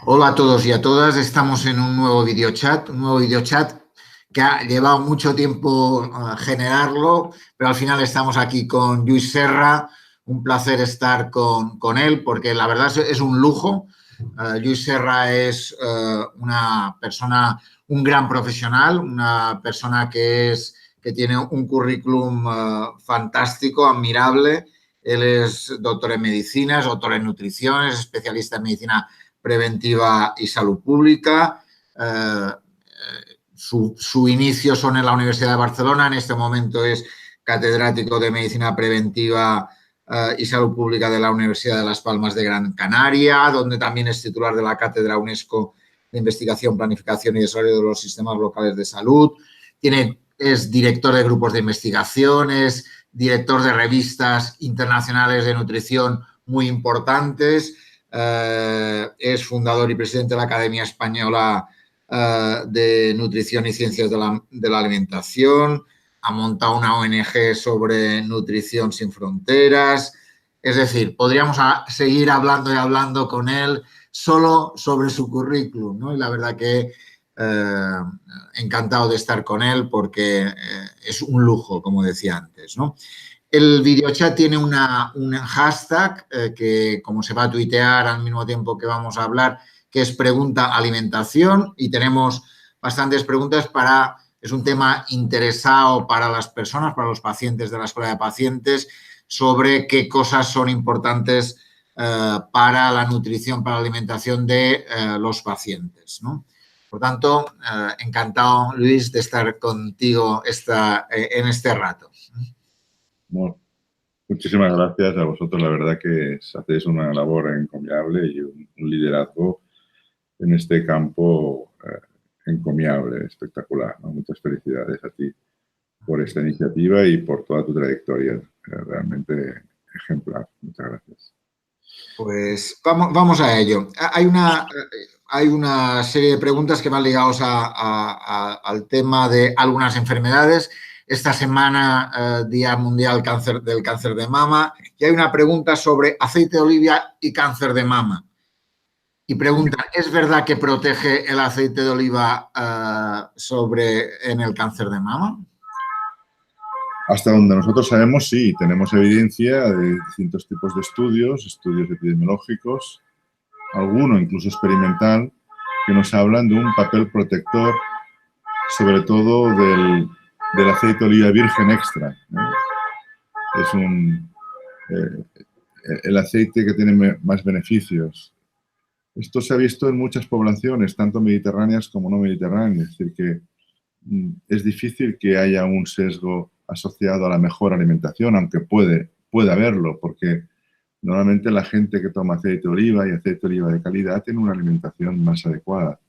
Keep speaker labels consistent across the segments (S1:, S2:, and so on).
S1: Hola a todos y a todas, estamos en un nuevo videochat que ha llevado mucho tiempo generarlo, pero al final estamos aquí con Lluís Serra. Un placer estar con él porque la verdad es un lujo. Lluís Serra es una persona, un gran profesional, una persona que tiene un currículum fantástico, admirable. Él es doctor en medicina, es doctor en nutrición, es especialista en medicina preventiva y salud pública. Su inicio son en la Universidad de Barcelona, en este momento es catedrático de medicina preventiva y salud pública de la Universidad de Las Palmas de Gran Canaria, donde también es titular de la Cátedra UNESCO de Investigación, Planificación y Desarrollo de los Sistemas Locales de Salud. Es director de grupos de investigación, es director de revistas internacionales de nutrición muy importantes. Es fundador y presidente de la Academia Española de Nutrición y Ciencias de la Alimentación. Ha montado una ONG sobre nutrición sin fronteras. Es decir, podríamos seguir hablando y hablando con él solo sobre su currículum, ¿no? Y la verdad que encantado de estar con él porque es un lujo, como decía antes, ¿no? El videochat tiene un hashtag que, como se va a tuitear al mismo tiempo que vamos a hablar, que es pregunta alimentación, y tenemos bastantes preguntas es un tema interesado para las personas, para los pacientes de la Escuela de Pacientes, sobre qué cosas son importantes para la nutrición, para la alimentación de los pacientes, ¿no? Por tanto, encantado, Luis, de estar contigo en este rato.
S2: Bueno, muchísimas gracias a vosotros. La verdad que hacéis una labor encomiable y un liderazgo en este campo encomiable, espectacular, ¿no? Muchas felicidades a ti por esta iniciativa y por toda tu trayectoria. Realmente ejemplar. Muchas gracias.
S1: Pues vamos a ello. Hay una serie de preguntas que van ligados al tema de algunas enfermedades. Esta semana, Día Mundial del Cáncer de Mama, y hay una pregunta sobre aceite de oliva y cáncer de mama. Y preguntan, ¿es verdad que protege el aceite de oliva en el cáncer de mama?
S2: Hasta donde nosotros sabemos, sí, tenemos evidencia de distintos tipos de estudios epidemiológicos, alguno incluso experimental, que nos hablan de un papel protector, sobre todo del aceite de oliva virgen extra, ¿no? Es el aceite que tiene más beneficios. Esto se ha visto en muchas poblaciones, tanto mediterráneas como no mediterráneas, es decir, que es difícil que haya un sesgo asociado a la mejor alimentación, aunque puede haberlo, porque normalmente la gente que toma aceite de oliva y aceite de oliva de calidad tiene una alimentación más adecuada.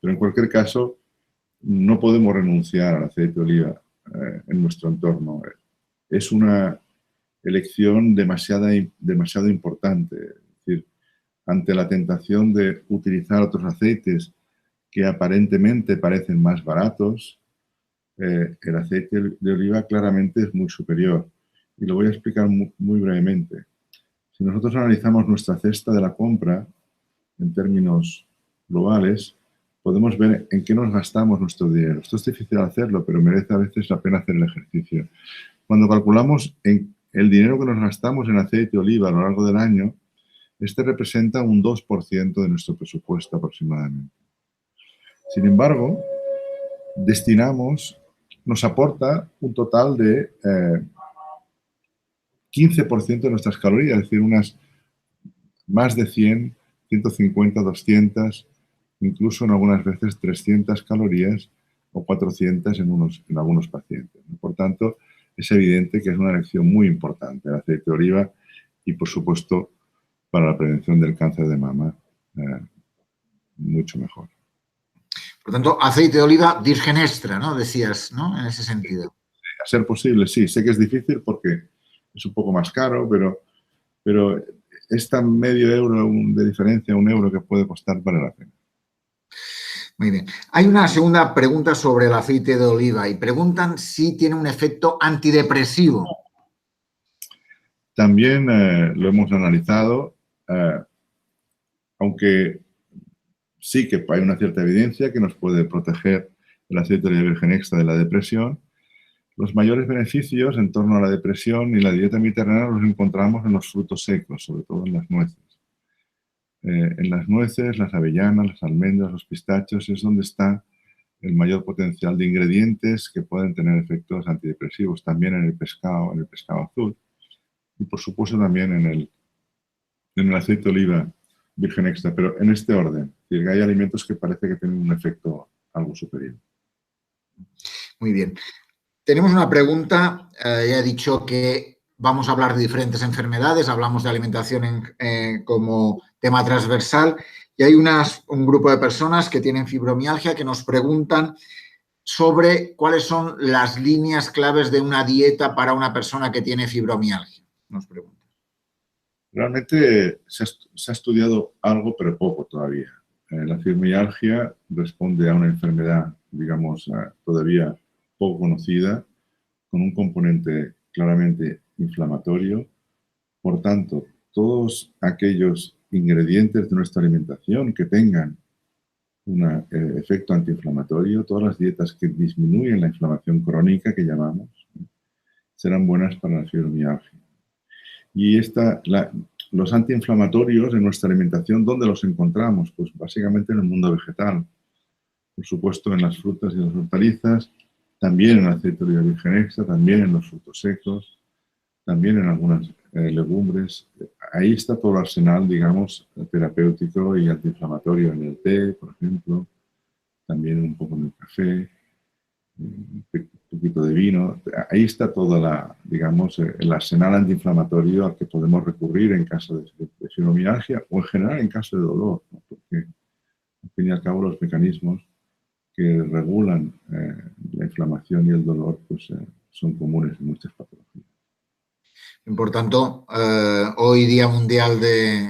S2: Pero en cualquier caso, no podemos renunciar al aceite de oliva en nuestro entorno. Es una elección demasiado importante. Es decir, ante la tentación de utilizar otros aceites que aparentemente parecen más baratos, el aceite de oliva claramente es muy superior. Y lo voy a explicar muy brevemente. Si nosotros analizamos nuestra cesta de la compra en términos globales, podemos ver en qué nos gastamos nuestro dinero. Esto es difícil hacerlo, pero merece a veces la pena hacer el ejercicio. Cuando calculamos el dinero que nos gastamos en aceite de oliva a lo largo del año, este representa un 2% de nuestro presupuesto aproximadamente. Sin embargo, nos aporta un total de 15% de nuestras calorías, es decir, unas más de 100, 150, 200, incluso en algunas veces 300 calorías o 400 en algunos pacientes. Por tanto, es evidente que es una elección muy importante el aceite de oliva y, por supuesto, para la prevención del cáncer de mama, mucho mejor.
S1: Por tanto, aceite de oliva virgen extra, ¿no? Decías, ¿no? En ese sentido.
S2: A ser posible, sí. Sé que es difícil porque es un poco más caro, pero esta medio euro de diferencia, €1 que puede costar, vale la pena.
S1: Muy bien. Hay una segunda pregunta sobre el aceite de oliva y preguntan si tiene un efecto antidepresivo.
S2: También lo hemos analizado, aunque sí que hay una cierta evidencia que nos puede proteger el aceite de oliva virgen extra de la depresión. Los mayores beneficios en torno a la depresión y la dieta mediterránea los encontramos en los frutos secos, sobre todo en las nueces. En las nueces, las avellanas, las almendras, los pistachos es donde está el mayor potencial de ingredientes que pueden tener efectos antidepresivos, también en el pescado azul y por supuesto también en el aceite de oliva virgen extra, pero en este orden, es decir, hay alimentos que parece que tienen un efecto algo superior.
S1: Muy bien. Tenemos una pregunta, ya he dicho que vamos a hablar de diferentes enfermedades, hablamos de alimentación como tema transversal y hay un grupo de personas que tienen fibromialgia que nos preguntan sobre cuáles son las líneas claves de una dieta para una persona que tiene fibromialgia. Nos preguntan.
S2: Realmente se ha estudiado algo, pero poco todavía. La fibromialgia responde a una enfermedad, digamos, todavía poco conocida, con un componente claramente inflamatorio. Por tanto, todos aquellos ingredientes de nuestra alimentación que tengan un efecto antiinflamatorio, todas las dietas que disminuyen la inflamación crónica, que llamamos, serán buenas para la fibromialgia. Y los antiinflamatorios en nuestra alimentación, ¿dónde los encontramos? Pues básicamente en el mundo vegetal. Por supuesto, en las frutas y las hortalizas, también en el aceite de oliva virgen extra, también en los frutos secos, también en algunas legumbres. Ahí está todo el arsenal, digamos, terapéutico y antiinflamatorio en el té, por ejemplo, también un poco en el café, un poquito de vino. Ahí está toda digamos, el arsenal antiinflamatorio al que podemos recurrir en caso de fibromialgia o en general en caso de dolor, ¿no? Porque al fin y al cabo los mecanismos que regulan la inflamación y el dolor pues, son comunes en muchas patologías.
S1: Por tanto, hoy Día Mundial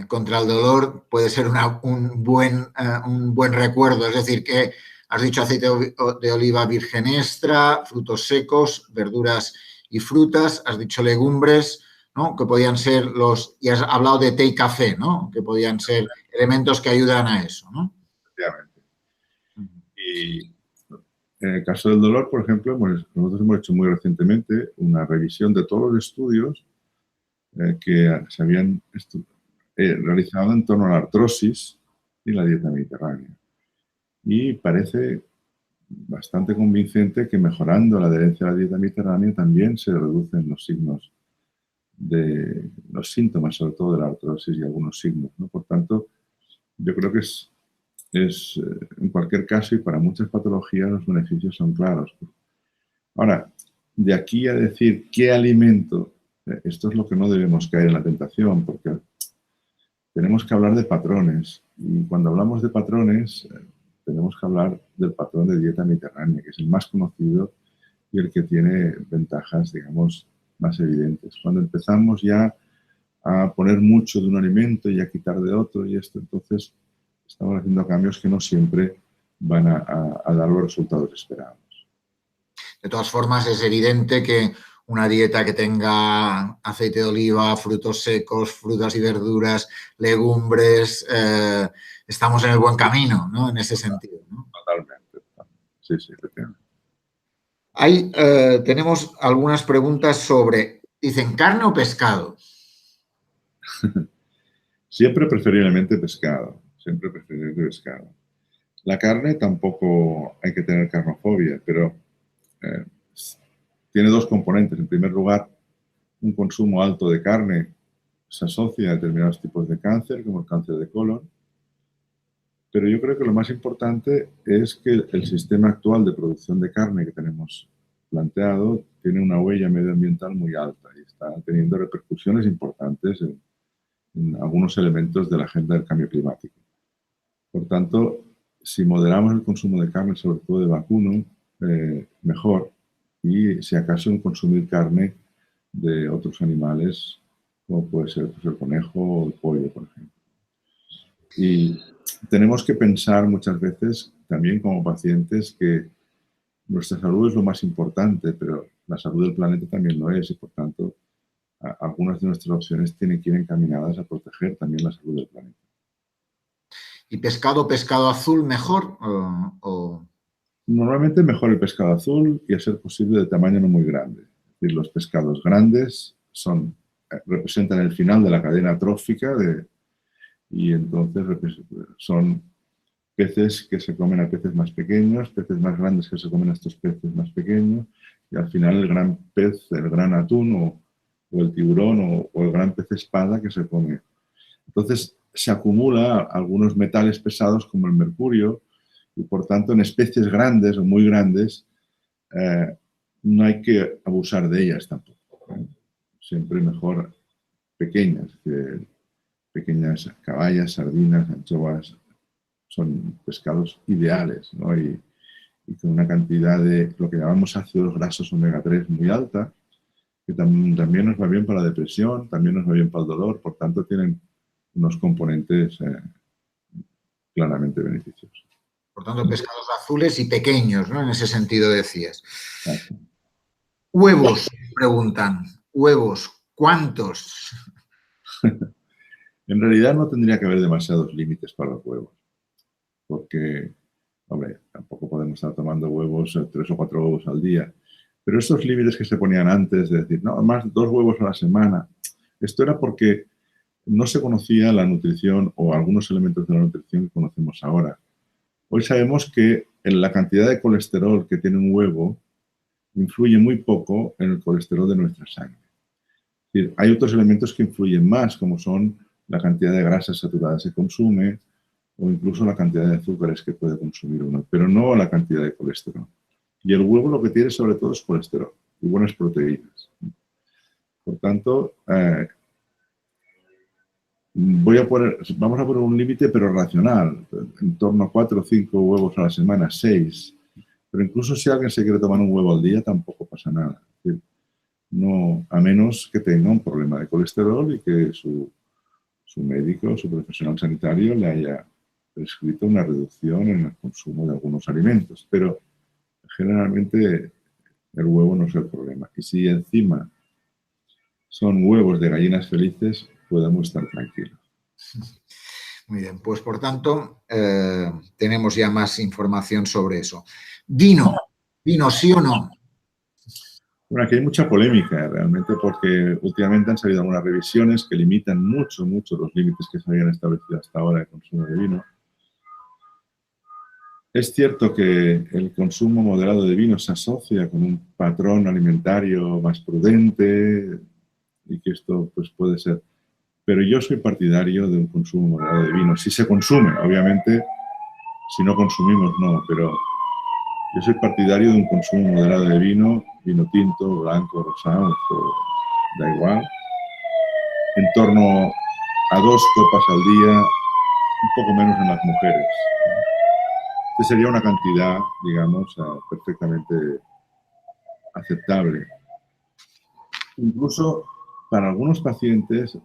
S1: contra el Dolor puede ser un buen recuerdo, es decir, que has dicho aceite de oliva virgen extra, frutos secos, verduras y frutas, has dicho legumbres, ¿no? Que podían ser y has hablado de té y café, ¿no? Que podían ser elementos que ayudan a eso, ¿no?
S2: Efectivamente. Y en el caso del dolor, por ejemplo, nosotros hemos hecho muy recientemente una revisión de todos los estudios que se habían realizado en torno a la artrosis y la dieta mediterránea. Y parece bastante convincente que mejorando la adherencia a la dieta mediterránea también se reducen los síntomas, sobre todo de la artrosis y algunos signos, ¿no? Por tanto, yo creo que es en cualquier caso y para muchas patologías los beneficios son claros. Ahora, de aquí a decir qué alimento, esto es lo que no debemos caer en la tentación, porque tenemos que hablar de patrones. Y cuando hablamos de patrones, tenemos que hablar del patrón de dieta mediterránea, que es el más conocido y el que tiene ventajas, digamos, más evidentes. Cuando empezamos ya a poner mucho de un alimento y a quitar de otro y esto, entonces estamos haciendo cambios que no siempre van a dar los resultados esperados.
S1: De todas formas, es evidente que una dieta que tenga aceite de oliva, frutos secos, frutas y verduras, legumbres, estamos en el buen camino, ¿no? En ese sentido, ¿no?
S2: Totalmente. Sí, efectivamente.
S1: Tenemos algunas preguntas sobre, dicen, ¿carne o pescado?
S2: Siempre preferiblemente pescado. Siempre preferiblemente pescado. La carne tampoco hay que tener carnofobia, pero tiene dos componentes. En primer lugar, un consumo alto de carne se asocia a determinados tipos de cáncer, como el cáncer de colon. Pero yo creo que lo más importante es que el sistema actual de producción de carne que tenemos planteado tiene una huella medioambiental muy alta y está teniendo repercusiones importantes en algunos elementos de la agenda del cambio climático. Por tanto, si moderamos el consumo de carne, sobre todo de vacuno, mejor. Y si acaso consumir carne de otros animales, como puede ser pues, el conejo o el pollo, por ejemplo. Y tenemos que pensar muchas veces, también como pacientes, que nuestra salud es lo más importante, pero la salud del planeta también lo es y, por tanto, algunas de nuestras opciones tienen que ir encaminadas a proteger también la salud del planeta.
S1: ¿Y pescado azul mejor
S2: Normalmente mejor el pescado azul y a ser posible de tamaño no muy grande. Es decir, los pescados grandes representan el final de la cadena trófica y entonces son peces que se comen a peces más pequeños, peces más grandes que se comen a estos peces más pequeños y al final el gran pez, el gran atún o el tiburón o el gran pez espada que se come. Entonces se acumula algunos metales pesados como el mercurio y por tanto en especies grandes o muy grandes no hay que abusar de ellas tampoco. Siempre mejor pequeñas, pequeñas caballas, sardinas, anchoas, son pescados ideales, ¿no? Y con una cantidad de lo que llamamos ácidos grasos omega 3 muy alta, que también nos va bien para la depresión, también nos va bien para el dolor, por tanto tienen unos componentes claramente beneficiosos.
S1: Por tanto, pescados azules y pequeños, ¿no? En ese sentido decías.
S2: Exacto.
S1: Huevos, preguntan. Huevos, ¿cuántos?
S2: En realidad no tendría que haber demasiados límites para los huevos, porque, hombre, tampoco podemos estar tomando huevos, 3 o 4 huevos al día. Pero estos límites que se ponían antes de decir, no, más de 2 huevos a la semana, esto era porque no se conocía la nutrición o algunos elementos de la nutrición que conocemos ahora. Hoy sabemos que en la cantidad de colesterol que tiene un huevo influye muy poco en el colesterol de nuestra sangre. Es decir, hay otros elementos que influyen más, como son la cantidad de grasas saturadas que consume o incluso la cantidad de azúcares que puede consumir uno, pero no la cantidad de colesterol. Y el huevo lo que tiene sobre todo es colesterol y buenas proteínas. Por tanto, vamos a poner un límite, pero racional, en torno a 4 o 5 huevos a la semana, 6. Pero incluso si alguien se quiere tomar un huevo al día, tampoco pasa nada. Es decir, no, a menos que tenga un problema de colesterol y que su médico, su profesional sanitario le haya prescrito una reducción en el consumo de algunos alimentos. Pero generalmente el huevo no es el problema. Y si encima son huevos de gallinas felices, podemos estar tranquilos.
S1: Muy bien, pues por tanto tenemos ya más información sobre eso. Vino, ¿sí o no?
S2: Bueno, aquí hay mucha polémica realmente porque últimamente han salido algunas revisiones que limitan mucho los límites que se habían establecido hasta ahora de consumo de vino. Es cierto que el consumo moderado de vino se asocia con un patrón alimentario más prudente y que esto pues, puede ser. Pero yo soy partidario de un consumo moderado de vino. Si se consume, obviamente, si no consumimos, no, pero yo soy partidario de un consumo moderado de vino tinto, blanco, rosado, esto da igual, en torno a 2 copas al día, un poco menos en las mujeres. Esta sería una cantidad, digamos, perfectamente aceptable. Incluso para algunos pacientes,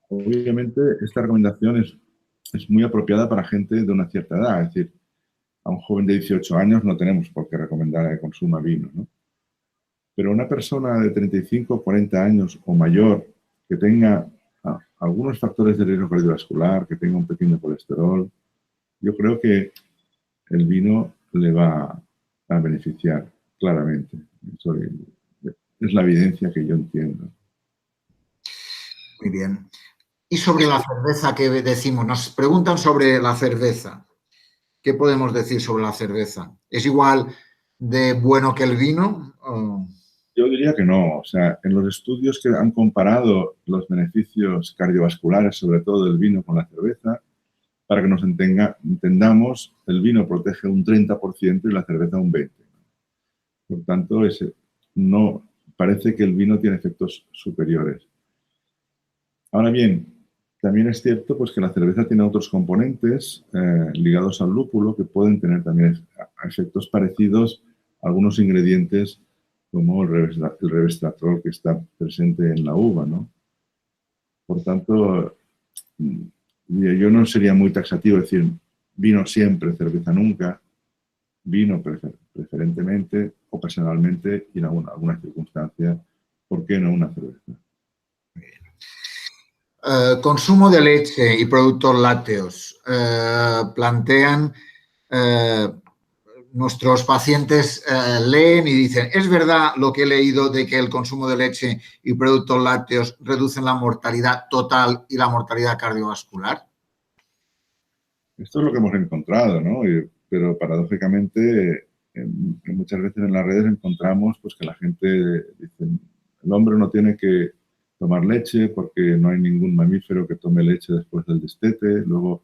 S2: obviamente, esta recomendación es muy apropiada para gente de una cierta edad. Es decir, a un joven de 18 años no tenemos por qué recomendar que consuma vino, ¿no? Pero una persona de 35 o 40 años o mayor que tenga algunos factores de riesgo cardiovascular, que tenga un pequeño colesterol, yo creo que el vino le va a beneficiar claramente. Eso es la evidencia que yo entiendo.
S1: Muy bien. Y sobre la cerveza, ¿qué decimos? Nos preguntan sobre la cerveza. ¿Qué podemos decir sobre la cerveza? ¿Es igual de bueno que el vino?
S2: Yo diría que no. O sea, en los estudios que han comparado los beneficios cardiovasculares, sobre todo del vino con la cerveza, para que nos entendamos, el vino protege un 30% y la cerveza un 20%. Por tanto, no parece que el vino tiene efectos superiores. Ahora bien, también es cierto pues, que la cerveza tiene otros componentes ligados al lúpulo que pueden tener también efectos parecidos a algunos ingredientes como el resveratrol que está presente en la uva, ¿no? Por tanto, yo no sería muy taxativo decir vino siempre, cerveza nunca, vino preferentemente, ocasionalmente y en alguna circunstancia, ¿por qué no una cerveza?
S1: Consumo de leche y productos lácteos. Plantean, nuestros pacientes leen y dicen, ¿es verdad lo que he leído de que el consumo de leche y productos lácteos reducen la mortalidad total y la mortalidad cardiovascular?
S2: Esto es lo que hemos encontrado, ¿no? Pero paradójicamente, muchas veces en las redes encontramos pues, que la gente dice, el hombre no tiene que tomar leche porque no hay ningún mamífero que tome leche después del destete. Luego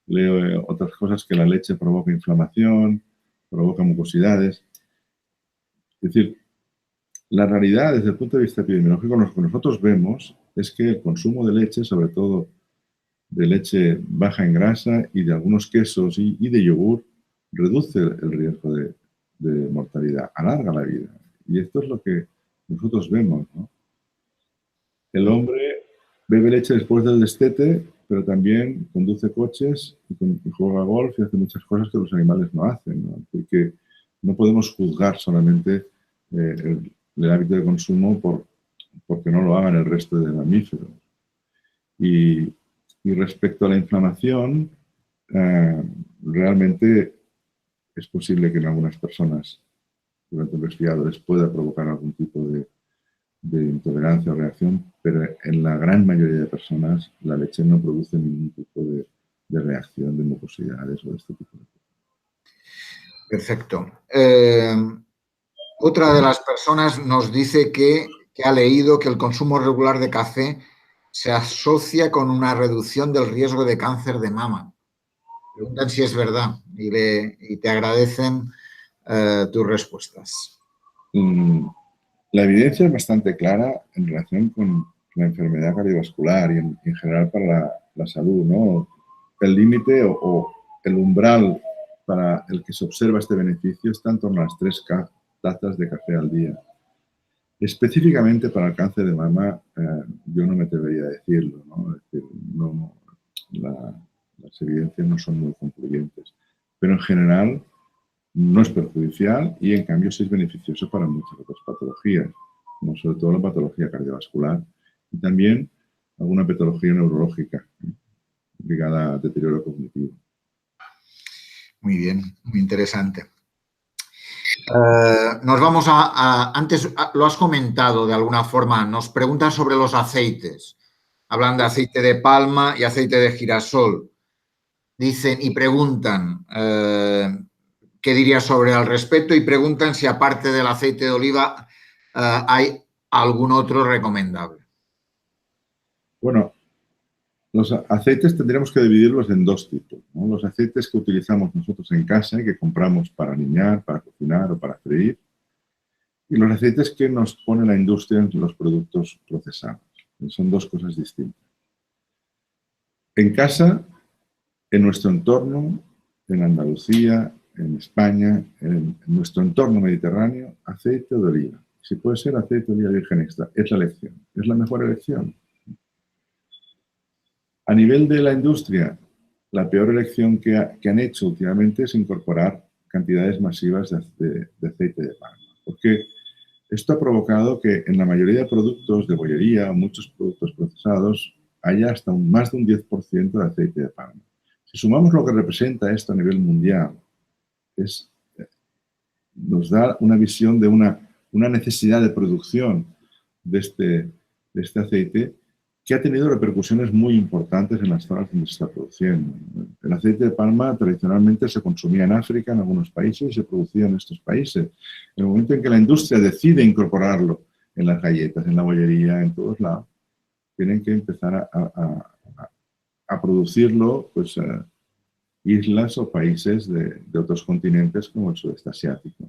S2: leo otras cosas, que la leche provoca inflamación, provoca mucosidades. Es decir, la realidad desde el punto de vista epidemiológico, lo que nosotros vemos es que el consumo de leche, sobre todo de leche baja en grasa y de algunos quesos y de yogur, reduce el riesgo de mortalidad, alarga la vida. Y esto es lo que nosotros vemos, ¿no? El hombre bebe leche después del destete, pero también conduce coches y juega golf y hace muchas cosas que los animales no hacen, ¿no? Así que no podemos juzgar solamente el hábito de consumo porque no lo hagan el resto de mamíferos. Y respecto a la inflamación, realmente es posible que en algunas personas durante un resfriado les pueda provocar algún tipo de intolerancia o reacción, pero en la gran mayoría de personas la leche no produce ningún tipo de reacción, de mucosidades o de este tipo de cosas.
S1: Perfecto. Otra de las personas nos dice que ha leído que el consumo regular de café se asocia con una reducción del riesgo de cáncer de mama. Preguntan si es verdad y te agradecen tus respuestas.
S2: La evidencia es bastante clara en relación con la enfermedad cardiovascular y en general para la salud, ¿no? El límite o el umbral para el que se observa este beneficio está en torno a las 3 tazas de café al día. Específicamente para el cáncer de mama, yo no me atrevería a decirlo, ¿no? Es decir, las evidencias no son muy concluyentes. Pero en general no es perjudicial y en cambio sí es beneficioso para muchas otras patologías, como sobre todo la patología cardiovascular y también alguna patología neurológica ligada al deterioro cognitivo.
S1: Muy bien, muy interesante. Nos vamos antes lo has comentado de alguna forma, nos preguntan sobre los aceites. Hablan de aceite de palma y aceite de girasol. Dicen y preguntan qué dirías sobre al respecto y preguntan si aparte del aceite de oliva hay algún otro recomendable.
S2: Bueno, los aceites tendríamos que dividirlos en 2 tipos, ¿no? Los aceites que utilizamos nosotros en casa y que compramos para aliñar, para cocinar o para freír, y los aceites que nos pone la industria en los productos procesados. Son 2 cosas distintas. En casa, en nuestro entorno, en Andalucía, en España, en nuestro entorno mediterráneo, aceite de oliva. Si puede ser aceite de oliva virgen extra, es la elección, es la mejor elección. A nivel de la industria, la peor elección que han hecho últimamente es incorporar cantidades masivas de aceite de palma, porque esto ha provocado que en la mayoría de productos de bollería o muchos productos procesados haya hasta más de un 10% de aceite de palma. Si sumamos lo que representa esto a nivel mundial, nos da una visión de una necesidad de producción de este aceite que ha tenido repercusiones muy importantes en las zonas donde se está produciendo. El aceite de palma tradicionalmente se consumía en África, en algunos países, y se producía en estos países. En el momento en que la industria decide incorporarlo en las galletas, en la bollería, en todos lados, tienen que empezar a producirlo, pues, islas o países de otros continentes como el sudeste asiático.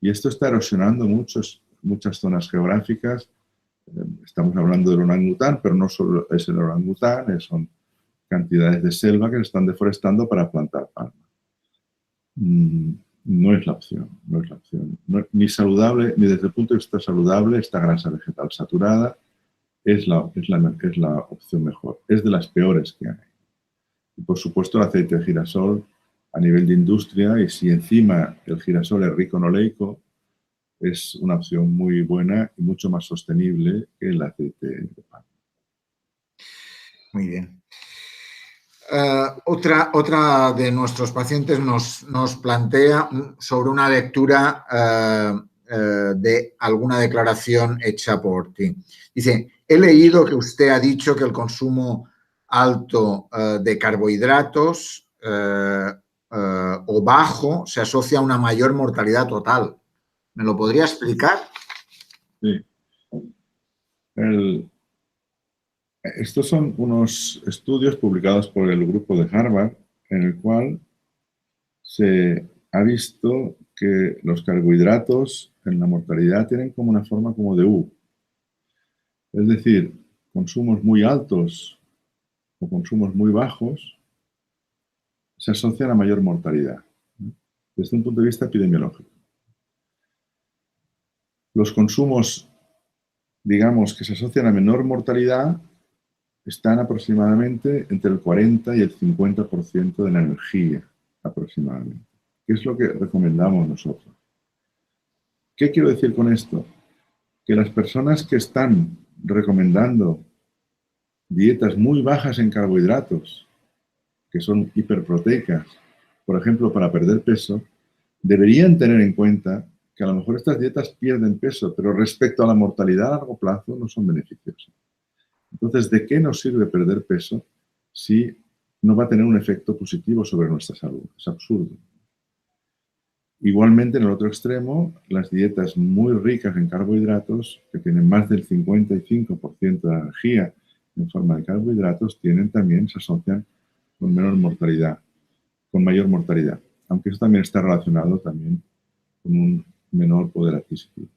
S2: Y esto está erosionando muchas zonas geográficas. Estamos hablando del orangután, pero no solo es el orangután, son cantidades de selva que se están deforestando para plantar palma. No es la opción, no es la opción. Ni saludable, ni desde el punto de vista saludable, esta grasa vegetal saturada es la opción mejor. Es de las peores que hay. Y por supuesto el aceite de girasol a nivel de industria, y si encima el girasol es rico en oleico, es una opción muy buena y mucho más sostenible que el aceite de palma.
S1: Muy bien. Otra de nuestros pacientes nos plantea sobre una lectura de alguna declaración hecha por ti. Dice, he leído que usted ha dicho que el consumo alto de carbohidratos o bajo se asocia a una mayor mortalidad total. ¿Me lo podría explicar?
S2: Sí. Estos son unos estudios publicados por el grupo de Harvard, en el cual se ha visto que los carbohidratos en la mortalidad tienen como una forma como de U. Es decir, consumos muy altos o consumos muy bajos se asocian a mayor mortalidad, ¿no? Desde un punto de vista epidemiológico. Los consumos, digamos, que se asocian a menor mortalidad están aproximadamente entre el 40 y el 50% de la energía, aproximadamente. ¿Qué es lo que recomendamos nosotros? ¿Qué quiero decir con esto? Que las personas que están recomendando dietas muy bajas en carbohidratos, que son hiperproteicas, por ejemplo, para perder peso, deberían tener en cuenta que a lo mejor estas dietas pierden peso, pero respecto a la mortalidad a largo plazo no son beneficiosas. Entonces, ¿de qué nos sirve perder peso si no va a tener un efecto positivo sobre nuestra salud? Es absurdo. Igualmente, en el otro extremo, las dietas muy ricas en carbohidratos, que tienen más del 55% de energía en forma de carbohidratos, se asocian con menor mortalidad, con mayor mortalidad. Aunque eso también está relacionado también con un menor poder adquisitivo.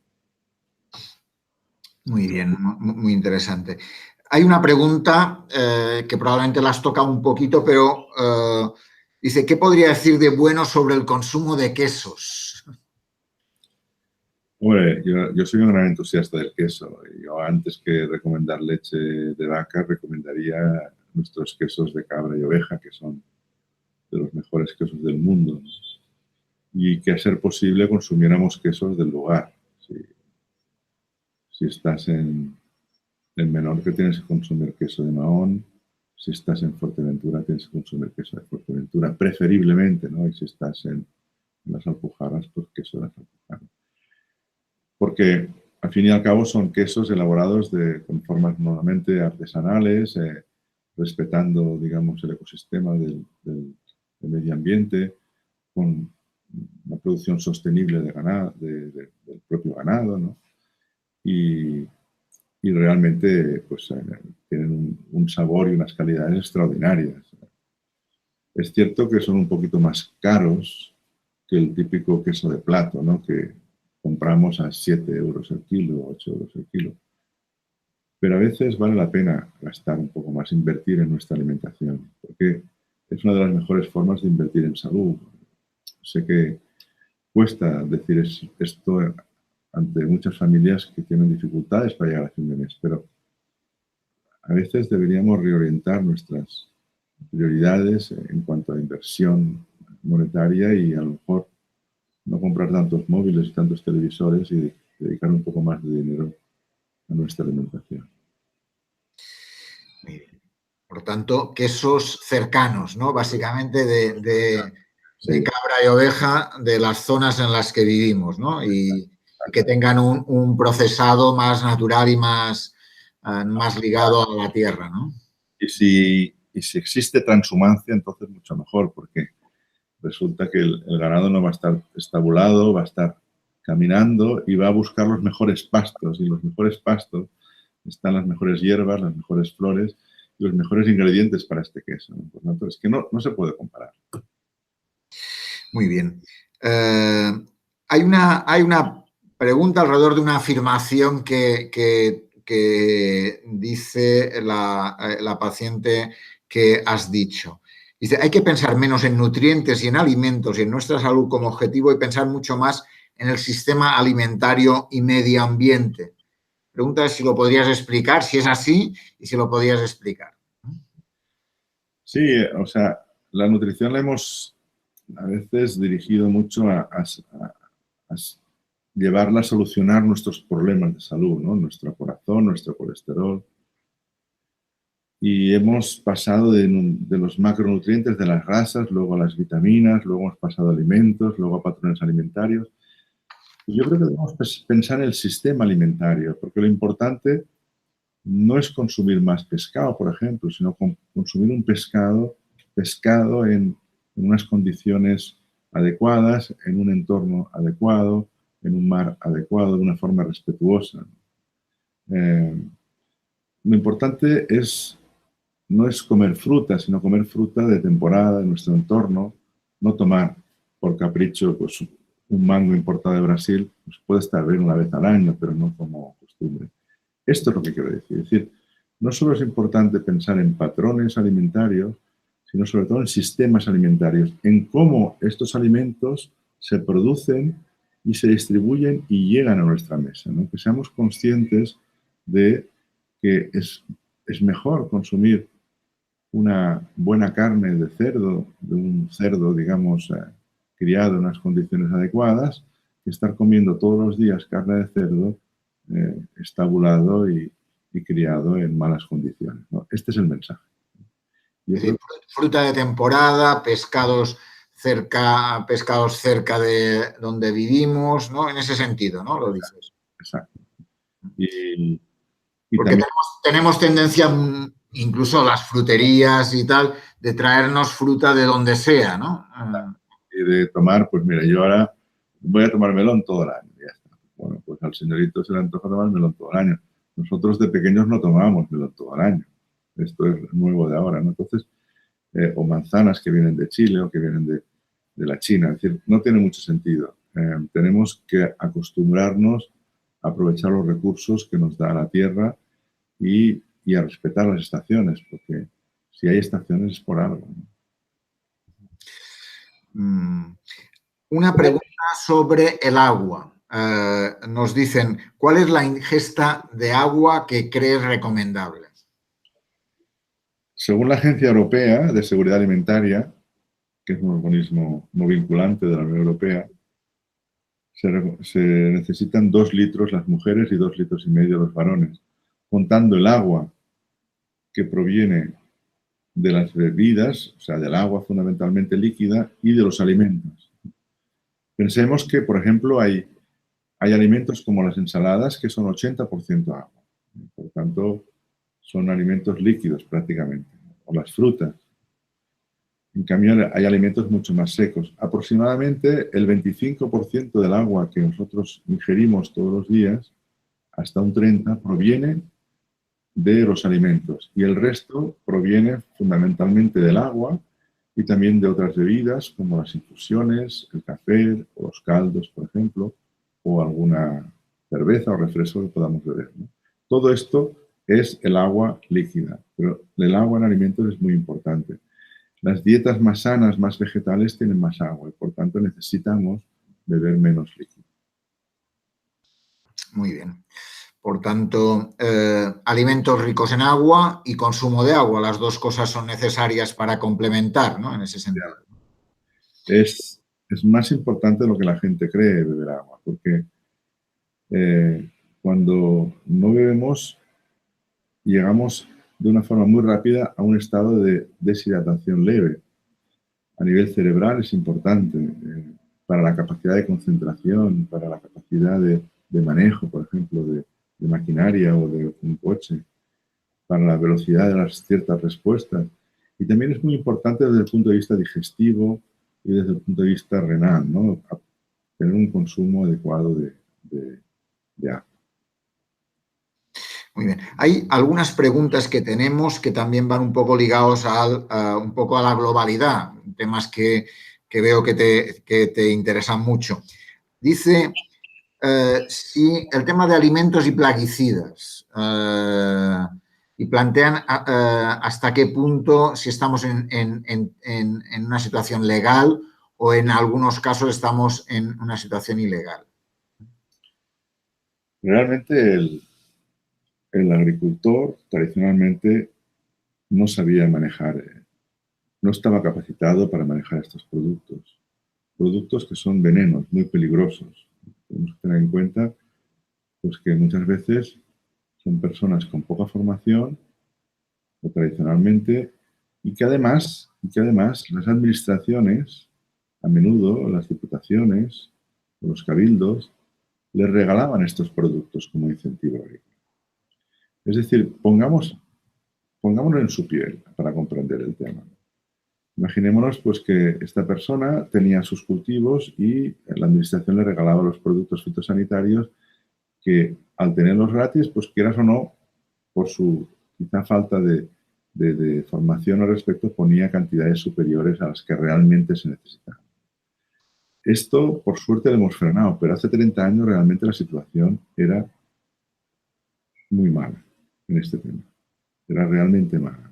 S1: Muy bien, muy interesante. Hay una pregunta que probablemente las toca un poquito, pero dice, ¿qué podría decir de bueno sobre el consumo de quesos?
S2: Hombre, yo soy un gran entusiasta del queso. Yo antes que recomendar leche de vaca, recomendaría nuestros quesos de cabra y oveja, que son de los mejores quesos del mundo, ¿no? Y que a ser posible consumiéramos quesos del lugar. Si estás en Menorca tienes que consumir queso de Mahón, si estás en Fuerteventura tienes que consumir queso de Fuerteventura, preferiblemente, ¿no? Y si estás en las Alpujarras, pues queso de las Alpujarras. Porque al fin y al cabo son quesos elaborados con formas normalmente artesanales, respetando, digamos, el ecosistema del medio ambiente, con una producción sostenible de ganado, del propio ganado, ¿no? Y realmente pues, tienen un sabor y unas calidades extraordinarias. Es cierto que son un poquito más caros que el típico queso de plato, ¿no? Que compramos a 7 euros el kilo, 8 euros el kilo. Pero a veces vale la pena gastar un poco más, invertir en nuestra alimentación, porque es una de las mejores formas de invertir en salud. Sé que cuesta decir esto ante muchas familias que tienen dificultades para llegar a fin de mes, pero a veces deberíamos reorientar nuestras prioridades en cuanto a inversión monetaria y a lo mejor no comprar tantos móviles y tantos televisores y dedicar un poco más de dinero a nuestra alimentación.
S1: Muy bien. Por tanto, quesos cercanos, ¿no? Básicamente de cabra y oveja de las zonas en las que vivimos, ¿no? Y que tengan un procesado más natural y más ligado a la tierra, ¿no?
S2: Y si existe transhumancia, entonces mucho mejor, porque resulta que el ganado no va a estar estabulado, va a estar caminando y va a buscar los mejores pastos. Y los mejores pastos están las mejores hierbas, las mejores flores y los mejores ingredientes para este queso, ¿no? Por lo tanto, es que no se puede comparar.
S1: Muy bien. Hay una pregunta alrededor de una afirmación que dice la paciente que has dicho. Dice, hay que pensar menos en nutrientes y en alimentos y en nuestra salud como objetivo y pensar mucho más en el sistema alimentario y medio ambiente. Pregunta si lo podrías explicar, si es así y si lo podrías explicar.
S2: Sí, o sea, la nutrición la hemos a veces dirigido mucho a llevarla a solucionar nuestros problemas de salud, ¿no? Nuestro corazón, nuestro colesterol. y hemos pasado de los macronutrientes, de las grasas, luego a las vitaminas, luego hemos pasado a alimentos, luego a patrones alimentarios. Y yo creo que debemos pensar en el sistema alimentario, porque lo importante no es consumir más pescado, por ejemplo, sino consumir un pescado en unas condiciones adecuadas, en un entorno adecuado, en un mar adecuado, de una forma respetuosa. Lo importante no es comer fruta, sino comer fruta de temporada, de nuestro entorno, no tomar por capricho pues, un mango importado de Brasil, pues puede estar bien una vez al año, pero no como costumbre. Esto es lo que quiero decir. Es decir, no solo es importante pensar en patrones alimentarios, sino sobre todo en sistemas alimentarios, en cómo estos alimentos se producen y se distribuyen y llegan a nuestra mesa, ¿no? Que seamos conscientes de que es mejor consumir una buena carne de cerdo, de un cerdo, digamos, criado en unas condiciones adecuadas, que estar comiendo todos los días carne de cerdo estabulado y criado en malas condiciones, ¿no? Este es el mensaje.
S1: Es decir, fruta de temporada, pescados cerca de donde vivimos, ¿no? En ese sentido, ¿no? Lo dices.
S2: Exacto. Y
S1: porque
S2: también,
S1: tenemos tendencia, incluso las fruterías y tal, de traernos fruta de donde sea, ¿no?
S2: Y de tomar, pues mira, yo ahora voy a tomar melón todo el año. Ya está. Bueno, pues al señorito se le antoja tomar melón todo el año. Nosotros de pequeños no tomábamos melón todo el año. Esto es nuevo de ahora, ¿no? Entonces, o manzanas que vienen de Chile o que vienen de la China. Es decir, no tiene mucho sentido. Tenemos que acostumbrarnos a aprovechar los recursos que nos da la tierra y a respetar las estaciones, porque si hay estaciones es por algo, ¿no?
S1: Una pregunta sobre el agua. Nos dicen, ¿cuál es la ingesta de agua que crees recomendable?
S2: Según la Agencia Europea de Seguridad Alimentaria, que es un organismo no vinculante de la Unión Europea, se necesitan 2 litros las mujeres y 2,5 litros los varones, contando el agua que proviene de las bebidas, o sea, del agua fundamentalmente líquida y de los alimentos. Pensemos que, por ejemplo, hay alimentos como las ensaladas que son 80% agua. Por tanto, son alimentos líquidos prácticamente. O las frutas. En cambio, hay alimentos mucho más secos. Aproximadamente el 25% del agua que nosotros ingerimos todos los días, hasta un 30%, proviene de los alimentos. Y el resto proviene fundamentalmente del agua y también de otras bebidas como las infusiones, el café o los caldos, por ejemplo, o alguna cerveza o refresco que podamos beber, ¿no? Todo esto es el agua líquida, pero el agua en alimentos es muy importante. Las dietas más sanas, más vegetales, tienen más agua y por tanto necesitamos beber menos líquido.
S1: Muy bien. Por tanto, alimentos ricos en agua y consumo de agua. Las dos cosas son necesarias para complementar, ¿no? En ese sentido.
S2: Es más importante de lo que la gente cree beber agua, porque cuando no bebemos, llegamos de una forma muy rápida a un estado de deshidratación leve. A nivel cerebral es importante para la capacidad de concentración, para la capacidad de manejo, por ejemplo, de maquinaria o de un coche, para la velocidad de las ciertas respuestas. Y también es muy importante desde el punto de vista digestivo y desde el punto de vista renal, ¿no? Tener un consumo adecuado de agua.
S1: Muy bien. Hay algunas preguntas que tenemos que también van un poco ligados un poco a la globalidad, temas que veo que te interesan mucho. Dice si el tema de alimentos y plaguicidas y plantean hasta qué punto si estamos en una situación legal o en algunos casos estamos en una situación ilegal.
S2: Realmente el agricultor tradicionalmente no sabía manejar, no estaba capacitado para manejar estos productos que son venenos, muy peligrosos. Tenemos que tener en cuenta pues, que muchas veces son personas con poca formación o tradicionalmente, y que además las administraciones, a menudo las diputaciones o los cabildos, les regalaban estos productos como incentivo agrícola. Es decir, pongámonos en su piel para comprender el tema. Imaginémonos pues, que esta persona tenía sus cultivos y la administración le regalaba los productos fitosanitarios que, al tenerlos gratis, pues quieras o no, por su quizá falta de formación al respecto, ponía cantidades superiores a las que realmente se necesitaban. Esto, por suerte, lo hemos frenado, pero hace 30 años realmente la situación era muy mala en este tema. Era realmente mala.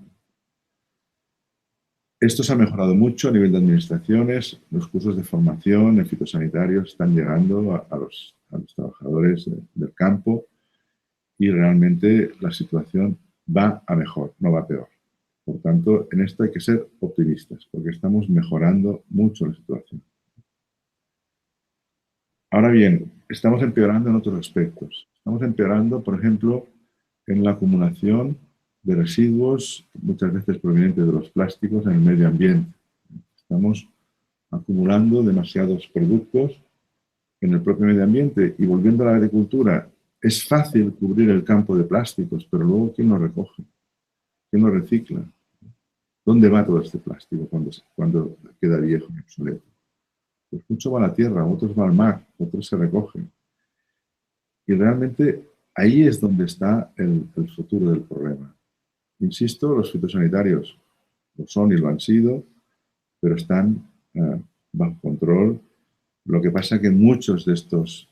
S2: Esto se ha mejorado mucho a nivel de administraciones. Los cursos de formación en fitosanitarios están llegando a los trabajadores del campo y realmente la situación va a mejor, no va a peor. Por tanto, en esto hay que ser optimistas porque estamos mejorando mucho la situación. Ahora bien, estamos empeorando en otros aspectos. Estamos empeorando, por ejemplo, en la acumulación de residuos, muchas veces provenientes de los plásticos, en el medio ambiente. Estamos acumulando demasiados productos en el propio medio ambiente y volviendo a la agricultura, es fácil cubrir el campo de plásticos, pero luego ¿quién lo recoge? ¿Quién lo recicla? ¿Dónde va todo este plástico cuando queda viejo y obsoleto? Pues mucho va a la tierra, otros va al mar, otros se recogen. Y realmente ahí es donde está el futuro del problema. Insisto, los fitosanitarios lo son y lo han sido, pero están bajo control. Lo que pasa es que muchos de estas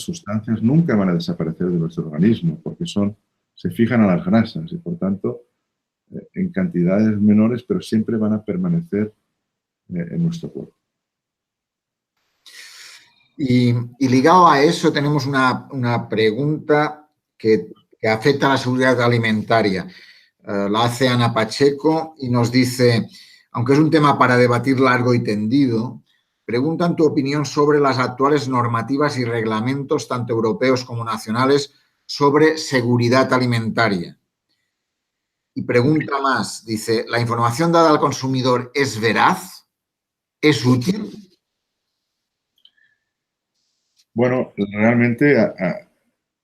S2: sustancias nunca van a desaparecer de nuestro organismo porque se fijan a las grasas y, por tanto, en cantidades menores, pero siempre van a permanecer en nuestro cuerpo.
S1: Y ligado a eso tenemos una pregunta que afecta a la seguridad alimentaria. La hace Ana Pacheco y nos dice, aunque es un tema para debatir largo y tendido, preguntan tu opinión sobre las actuales normativas y reglamentos, tanto europeos como nacionales, sobre seguridad alimentaria. Y pregunta más, dice, ¿la información dada al consumidor es veraz? ¿Es útil?
S2: Bueno, realmente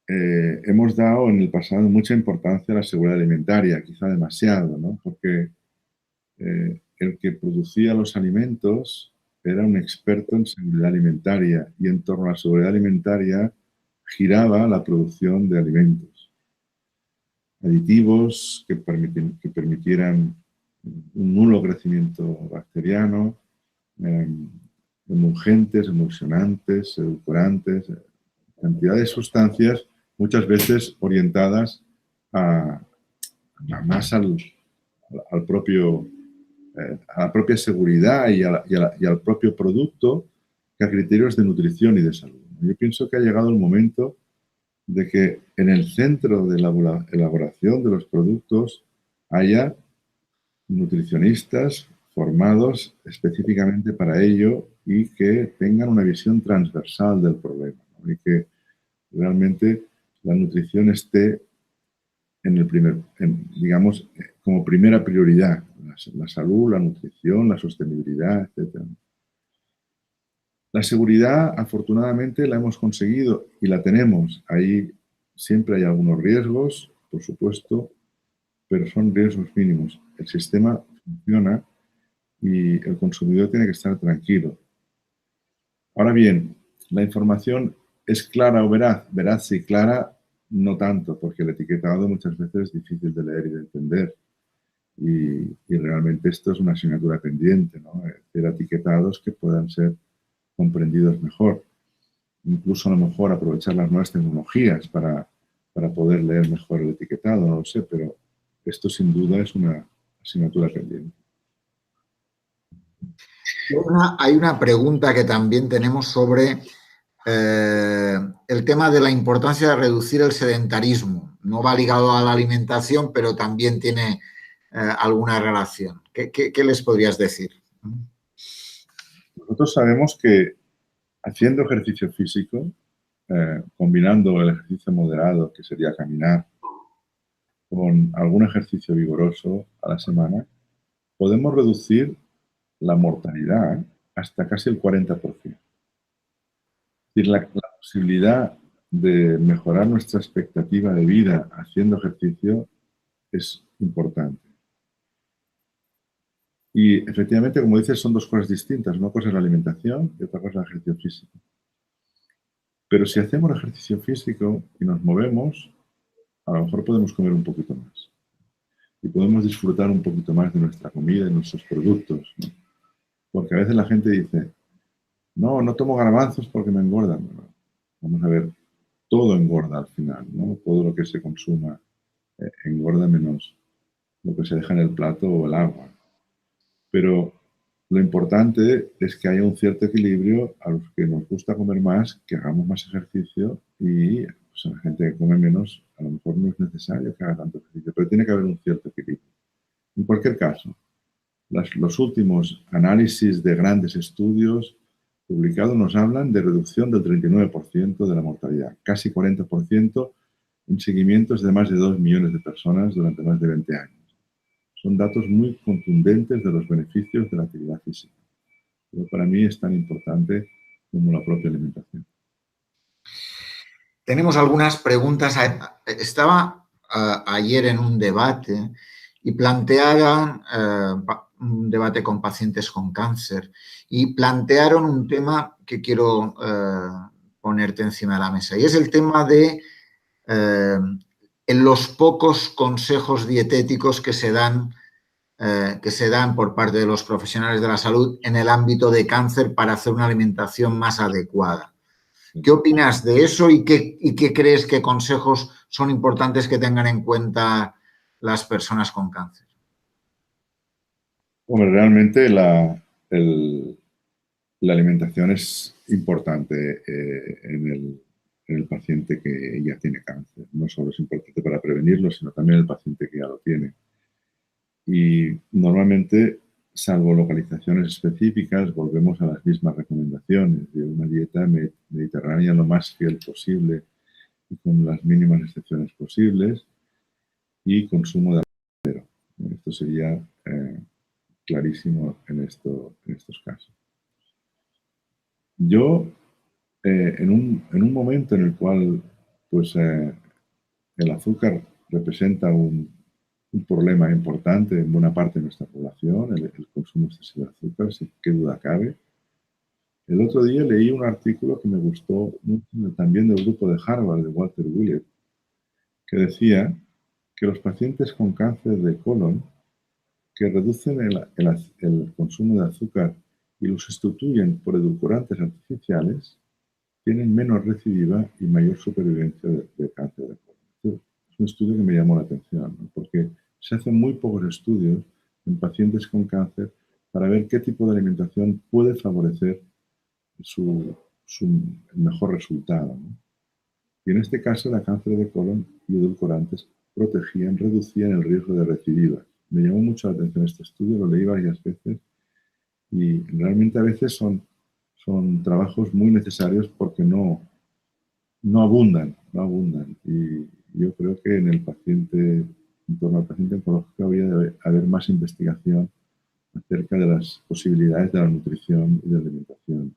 S2: hemos dado en el pasado mucha importancia a la seguridad alimentaria, quizá demasiado, ¿no? Porque el que producía los alimentos era un experto en seguridad alimentaria y en torno a la seguridad alimentaria giraba la producción de alimentos. Aditivos que permitieran un nulo crecimiento bacteriano, emulgentes, emulsionantes, edulcorantes, cantidad de sustancias muchas veces orientadas más a la propia seguridad y al propio producto que a criterios de nutrición y de salud. Yo pienso que ha llegado el momento de que en el centro de la elaboración de los productos haya nutricionistas formados específicamente para ello y que tengan una visión transversal del problema, ¿no? Y que realmente la nutrición esté digamos, como primera prioridad, la salud, la nutrición, la sostenibilidad, etc. La seguridad, afortunadamente, la hemos conseguido y la tenemos. Ahí siempre hay algunos riesgos, por supuesto, pero son riesgos mínimos. El sistema funciona y el consumidor tiene que estar tranquilo. Ahora bien, ¿la información es clara o veraz? Veraz sí, clara no tanto, porque el etiquetado muchas veces es difícil de leer y de entender. Y realmente esto es una asignatura pendiente, ¿no? Hacer etiquetados que puedan ser comprendidos mejor. Incluso a lo mejor aprovechar las nuevas tecnologías para poder leer mejor el etiquetado, no lo sé, pero esto sin duda es una asignatura pendiente.
S1: Hay una pregunta que también tenemos sobre el tema de la importancia de reducir el sedentarismo. No va ligado a la alimentación, pero también tiene alguna relación. ¿Qué les podrías decir?
S2: Nosotros sabemos que haciendo ejercicio físico, combinando el ejercicio moderado, que sería caminar, con algún ejercicio vigoroso a la semana, podemos reducir la mortalidad hasta casi el 40%. Es decir, la posibilidad de mejorar nuestra expectativa de vida haciendo ejercicio es importante. Y efectivamente, como dices, son dos cosas distintas. Una cosa es la alimentación y otra cosa es el ejercicio físico. Pero si hacemos ejercicio físico y nos movemos, a lo mejor podemos comer un poquito más. Y podemos disfrutar un poquito más de nuestra comida y nuestros productos, ¿no? Porque a veces la gente dice, no, no tomo garbanzos porque me engordan. Bueno, vamos a ver, todo engorda al final, ¿no? Todo lo que se consuma engorda menos lo que se deja en el plato o el agua. Pero lo importante es que haya un cierto equilibrio a los que nos gusta comer más, que hagamos más ejercicio y pues, a la gente que come menos, a lo mejor no es necesario que haga tanto ejercicio, pero tiene que haber un cierto equilibrio. En cualquier caso, los últimos análisis de grandes estudios publicados nos hablan de reducción del 39% de la mortalidad, casi 40% en seguimientos de más de 2 millones de personas durante más de 20 años. Son datos muy contundentes de los beneficios de la actividad física. Pero para mí es tan importante como la propia alimentación.
S1: Tenemos algunas preguntas. Estaba ayer en un debate y plantearon un debate con pacientes con cáncer y plantearon un tema que quiero ponerte encima de la mesa y es el tema de en los pocos consejos dietéticos que se dan por parte de los profesionales de la salud en el ámbito de cáncer para hacer una alimentación más adecuada. ¿Qué opinas de eso y qué crees que consejos son importantes que tengan en cuenta las personas con cáncer?
S2: Hombre, realmente la alimentación es importante en el paciente que ya tiene cáncer. No solo es importante para prevenirlo, sino también el paciente que ya lo tiene. Y normalmente, salvo localizaciones específicas, volvemos a las mismas recomendaciones de una dieta mediterránea lo más fiel posible y con las mínimas excepciones posibles y consumo de acero. Esto sería clarísimo en estos casos. Yo, en un momento en el cual pues, el azúcar representa un problema importante en buena parte de nuestra población, el consumo excesivo de azúcar, sin qué duda cabe. El otro día leí un artículo que me gustó mucho, también del grupo de Harvard, de Walter Willett, que decía que los pacientes con cáncer de colon que reducen el consumo de azúcar y lo sustituyen por edulcorantes artificiales tienen menos recidiva y mayor supervivencia de cáncer de colon. Es un estudio que me llamó la atención, ¿no? Porque se hacen muy pocos estudios en pacientes con cáncer para ver qué tipo de alimentación puede favorecer su mejor resultado, ¿no? Y en este caso, el cáncer de colon y edulcorantes reducían el riesgo de recidiva. Me llamó mucho la atención este estudio, lo leí varias veces y realmente a veces son trabajos muy necesarios porque no abundan. Y yo creo que en torno al paciente oncológico habría de haber más investigación acerca de las posibilidades de la nutrición y de la alimentación.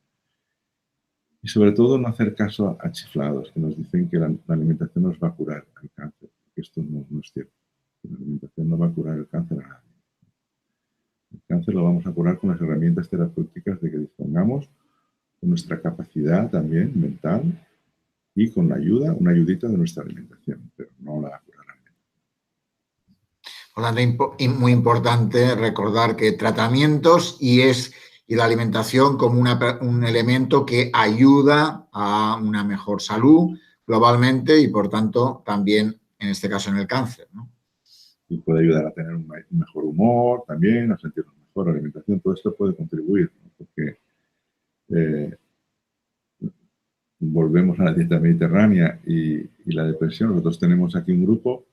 S2: Y sobre todo no hacer caso a chiflados que nos dicen que la alimentación nos va a curar el cáncer. Esto no es cierto. La alimentación no va a curar el cáncer a nadie. El cáncer lo vamos a curar con las herramientas terapéuticas de que dispongamos, con nuestra capacidad también mental y con la una ayudita de nuestra alimentación, pero no la va a curar la alimentación.
S1: Por lo tanto, muy importante recordar que tratamientos y la alimentación como un elemento que ayuda a una mejor salud globalmente y, por tanto, también en este caso en el cáncer, ¿no?
S2: Y puede ayudar a tener un mejor humor también, a sentirnos mejor. La alimentación, todo esto puede contribuir, ¿no? Porque volvemos a la dieta mediterránea y la depresión. Nosotros tenemos aquí un grupo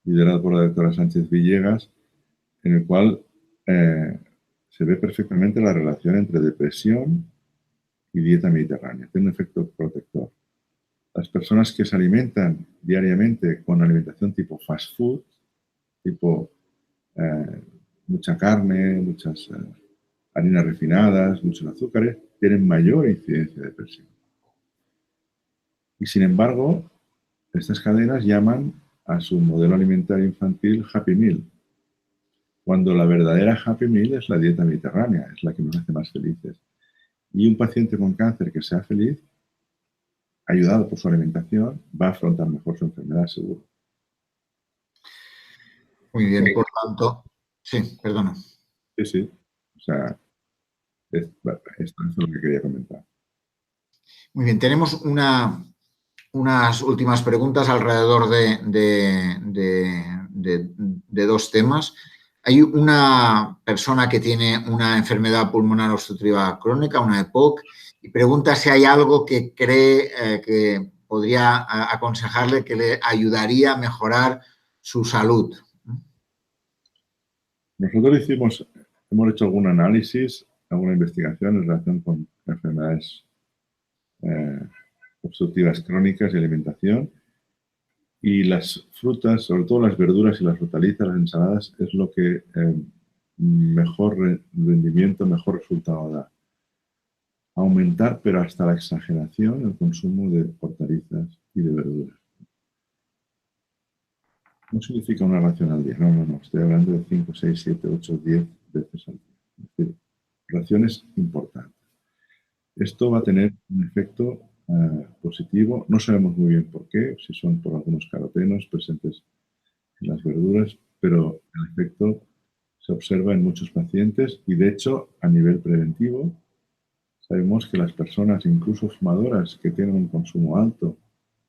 S2: liderado por la doctora Sánchez Villegas, en el cual se ve perfectamente la relación entre depresión y dieta mediterránea. Tiene un efecto protector. Las personas que se alimentan diariamente con alimentación tipo fast food tipo mucha carne, muchas harinas refinadas, muchos azúcares, tienen mayor incidencia de presión. Y sin embargo, estas cadenas llaman a su modelo alimentario infantil Happy Meal, cuando la verdadera Happy Meal es la dieta mediterránea, es la que nos hace más felices. Y un paciente con cáncer que sea feliz, ayudado por su alimentación, va a afrontar mejor su enfermedad, seguro.
S1: Muy bien, por tanto, sí, perdona.
S2: Sí, sí. O sea, esto es lo que quería comentar.
S1: Muy bien, tenemos unas últimas preguntas alrededor de dos temas. Hay una persona que tiene una enfermedad pulmonar obstructiva crónica, una EPOC, y pregunta si hay algo que cree que podría aconsejarle que le ayudaría a mejorar su salud.
S2: Nosotros hemos hecho algún análisis, alguna investigación en relación con enfermedades obstructivas crónicas y alimentación. Y las frutas, sobre todo las verduras y las hortalizas, las ensaladas, es lo que mejor rendimiento, mejor resultado da. Aumentar, pero hasta la exageración, el consumo de hortalizas y de verduras. No significa una ración al día, no. Estoy hablando de 5, 6, 7, 8, 10 veces al día. Es decir, raciones importantes. Esto va a tener un efecto positivo. No sabemos muy bien por qué, si son por algunos carotenos presentes en las verduras, pero el efecto se observa en muchos pacientes y, de hecho, a nivel preventivo, sabemos que las personas, incluso fumadoras, que tienen un consumo alto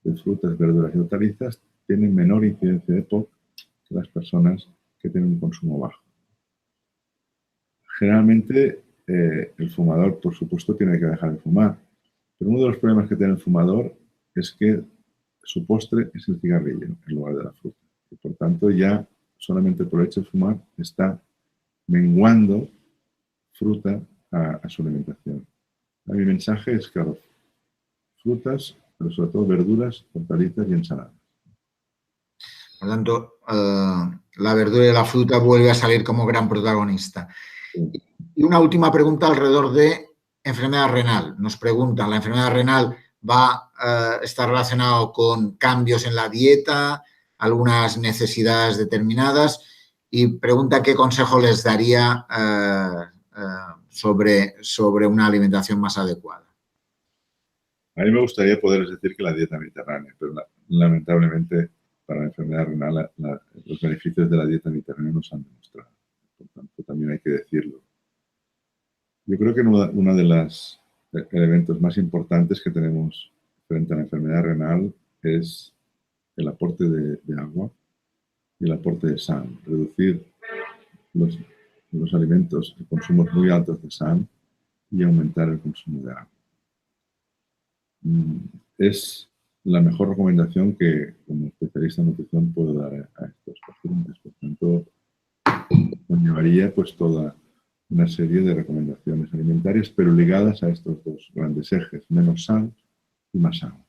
S2: de frutas, verduras y hortalizas, tienen menor incidencia de EPOC que las personas que tienen un consumo bajo. Generalmente, el fumador, por supuesto, tiene que dejar de fumar, pero uno de los problemas que tiene el fumador es que su postre es el cigarrillo en lugar de la fruta. Y por tanto, ya solamente por el hecho de fumar está menguando fruta a su alimentación. Mi mensaje es, claro, frutas, pero sobre todo verduras, hortalizas y ensaladas.
S1: Por lo tanto, la verdura y la fruta vuelve a salir como gran protagonista.
S2: Sí.
S1: Y una última pregunta alrededor de enfermedad renal. Nos preguntan, ¿la enfermedad renal va a estar relacionado con cambios en la dieta, algunas necesidades determinadas? Y pregunta qué consejo les daría sobre una alimentación más adecuada.
S2: A mí me gustaría poderles decir que la dieta mediterránea, pero lamentablemente para la enfermedad renal los beneficios de la dieta mediterránea no se han demostrado. Por tanto, también hay que decirlo. Yo creo que uno de los elementos más importantes que tenemos frente a la enfermedad renal es el aporte de agua y el aporte de sal. Reducir los alimentos y consumos muy altos de sal y aumentar el consumo de agua. Es la mejor recomendación que como especialista en nutrición puedo dar a estos pacientes. Por tanto, conllevaría pues toda una serie de recomendaciones alimentarias, pero ligadas a estos dos grandes ejes, menos sal y más agua.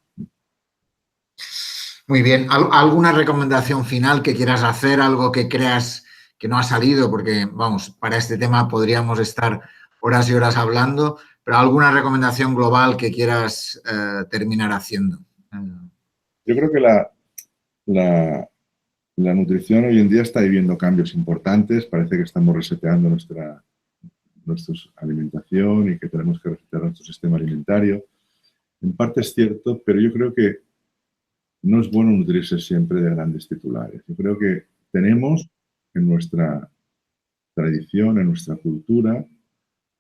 S1: Muy bien. ¿Alguna recomendación final que quieras hacer? ¿Algo que creas que no ha salido? Porque, vamos, para este tema podríamos estar horas y horas hablando, pero ¿alguna recomendación global que quieras terminar haciendo?
S2: Yo creo que la nutrición hoy en día está viviendo cambios importantes. Parece que estamos reseteando nuestra alimentación y que tenemos que resetear nuestro sistema alimentario. En parte es cierto, pero yo creo que no es bueno nutrirse siempre de grandes titulares. Yo creo que tenemos en nuestra tradición, en nuestra cultura,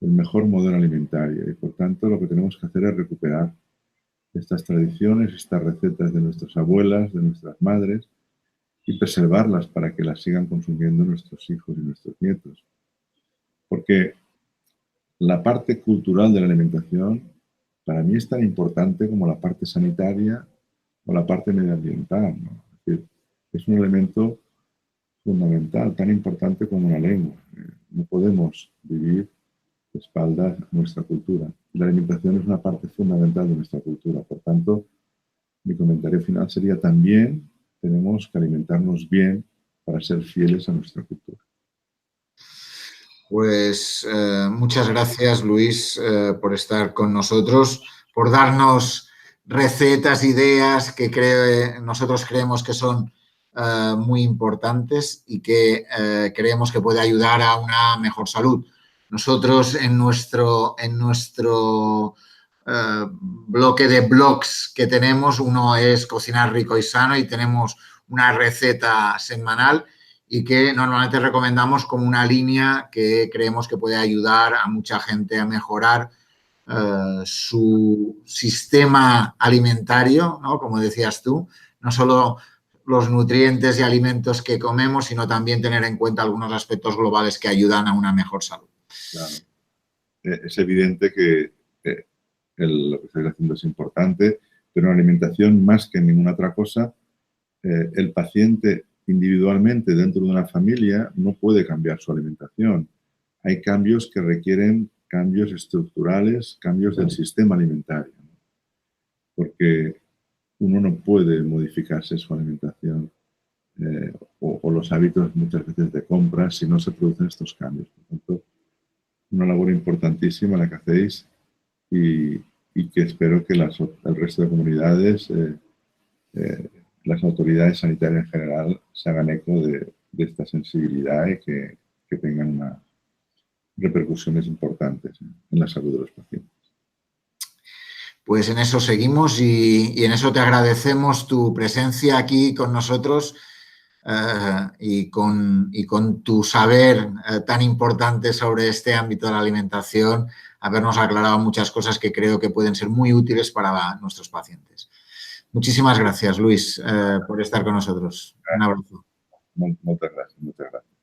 S2: el mejor modelo alimentario y por tanto lo que tenemos que hacer es recuperar estas tradiciones, estas recetas de nuestras abuelas, de nuestras madres y preservarlas para que las sigan consumiendo nuestros hijos y nuestros nietos. Porque la parte cultural de la alimentación para mí es tan importante como la parte sanitaria o la parte medioambiental, ¿no? Es decir, es un elemento fundamental, tan importante como una lengua. No podemos vivir de espaldas a nuestra cultura. La alimentación es una parte fundamental de nuestra cultura. Por tanto, mi comentario final sería también tenemos que alimentarnos bien para ser fieles a nuestra cultura.
S1: Pues muchas gracias, Luis, por estar con nosotros, por darnos recetas, ideas que nosotros creemos que son muy importantes y que creemos que puede ayudar a una mejor salud. Nosotros en nuestro bloque de blogs que tenemos, uno es Cocinar Rico y Sano y tenemos una receta semanal y que normalmente recomendamos como una línea que creemos que puede ayudar a mucha gente a mejorar su sistema alimentario, ¿no? Como decías tú, no solo los nutrientes y alimentos que comemos, sino también tener en cuenta algunos aspectos globales que ayudan a una mejor salud.
S2: Claro. Es evidente que lo que estáis haciendo es importante, pero en la alimentación, más que en ninguna otra cosa, el paciente individualmente dentro de una familia no puede cambiar su alimentación. Hay cambios que requieren cambios estructurales, cambios del sistema alimentario, ¿no? Porque uno no puede modificarse su alimentación o los hábitos muchas veces de compra si no se producen estos cambios. Por tanto, una labor importantísima la que hacéis y que espero que el resto de comunidades, las autoridades sanitarias en general, se hagan eco de esta sensibilidad y que tengan unas repercusiones importantes en la salud de los pacientes.
S1: Pues en eso seguimos y en eso te agradecemos tu presencia aquí con nosotros y con tu saber tan importante sobre este ámbito de la alimentación, habernos aclarado muchas cosas que creo que pueden ser muy útiles para nuestros pacientes. Muchísimas gracias, Luis, por estar con nosotros. Un abrazo.
S2: Muchas gracias.